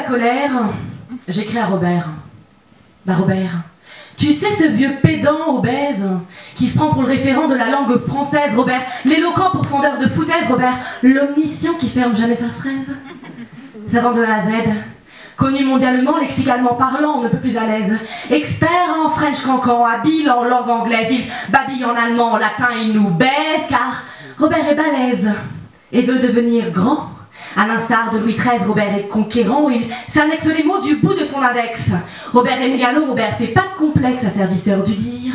colère, j'écris à Robert. Bah Robert, tu sais ce vieux pédant obèse qui se prend pour le référent de la langue française, Robert, l'éloquent pourfendeur de foutaise, Robert, l'omniscient qui ferme jamais sa fraise. Savant de A à Z, connu mondialement, lexicalement parlant, on ne peut plus à l'aise. Expert en French cancan, habile en langue anglaise, il babille en allemand, en latin, il nous baise, car Robert est balèze et veut devenir grand. À l'instar de Louis XIII, Robert est conquérant, il s'annexe les mots du bout de son index. Robert est mégalo, Robert fait pas de complexe à servisseur du dire.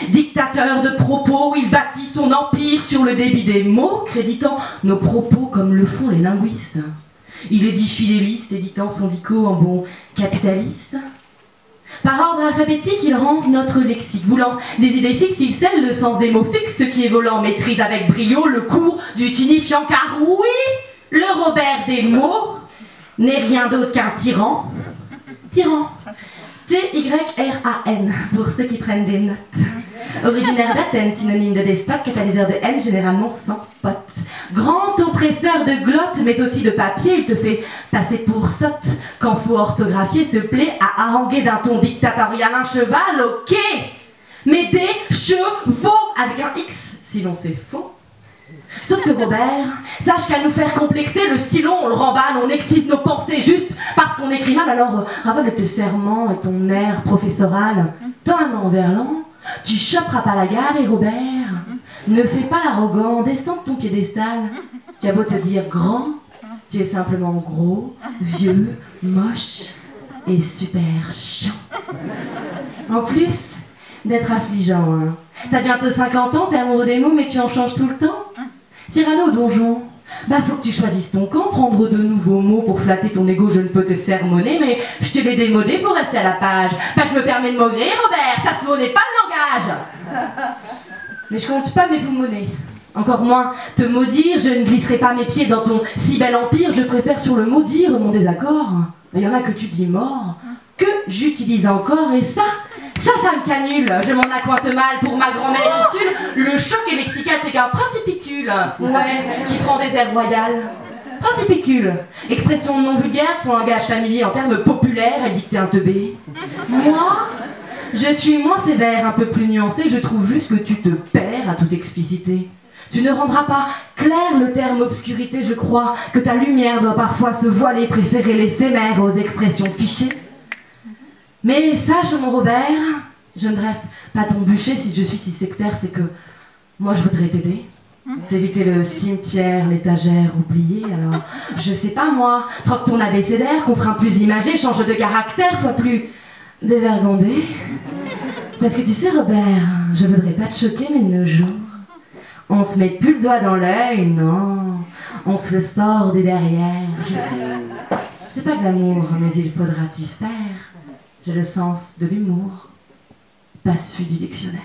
Dictateur de propos, il bâtit son empire sur le débit des mots, créditant nos propos comme le font les linguistes. Il édifie les listes, éditant son dico en bon capitaliste. Par ordre alphabétique, il range notre lexique. Voulant des idées fixes, il scelle le sens des mots fixes. Ce qui est volant maîtrise avec brio le cours du signifiant. Car oui, le Robert des mots n'est rien d'autre qu'un tyran. Tyran. T-Y-R-A-N, pour ceux qui prennent des notes. Originaire d'Athènes, synonyme de despote, catalyseur de haine, généralement sans pote. Grand oppresseur de glotte, mais aussi de papier, il te fait passer pour sotte. Quand faut orthographier, se plaît à haranguer d'un ton dictatorial un cheval, ok. Mais des chevaux, avec un X, sinon c'est faux. Sauf que Robert, sache qu'à nous faire complexer, le stylo, on le remballe, on excise nos pensées juste parce qu'on écrit mal. Alors ravale tes serments et ton air professoral. Tends un main vers l'an, tu choperas pas la gare et Robert, ne fais pas l'arrogant, descends de ton piédestal. Tu as beau te dire grand, tu es simplement gros, vieux, moche et super chiant. En plus d'être affligeant, hein. T'as bientôt 50 ans, t'es amoureux des mots, mais tu en changes tout le temps. Cyrano au donjon, bah faut que tu choisisses ton camp, prendre de nouveaux mots pour flatter ton ego, je ne peux te sermonner, mais je te l'ai démodé pour rester à la page. Bah je me permets de maugréer, Robert, ça se vaut n'est pas le langage. Mais je compte pas m'époumoner, encore moins te maudire, je ne glisserai pas mes pieds dans ton si bel empire, je préfère sur le maudire mon désaccord. Il y en a que tu dis mort, que j'utilise encore, et ça me canule, je m'en accointe mal pour ma grand-mère insule. Le choc est lexical, t'es qu'un principicule, ouais, qui prend des airs royales. Principicule, expression non vulgaire, son langage familier en termes populaires, elle dictait un teubé. Moi, je suis moins sévère, un peu plus nuancée, je trouve juste que tu te perds à toute explicité. Tu ne rendras pas clair le terme obscurité, je crois que ta lumière doit parfois se voiler, préférer l'éphémère aux expressions fichées. Mais sache, mon Robert, je ne dresse pas ton bûcher si je suis si sectaire, c'est que moi je voudrais t'aider. T'éviter le cimetière, l'étagère oubliée, alors je sais pas moi, troque ton abécédaire contre un plus imagé, change de caractère, sois plus dévergondé. Parce que tu sais Robert, je voudrais pas te choquer mais de nos jours, on se met plus le doigt dans l'œil, non, on se le sort du derrière, je sais. C'est pas de l'amour, mais il faudra t'y faire. J'ai le sens de l'humour, pas celui du dictionnaire.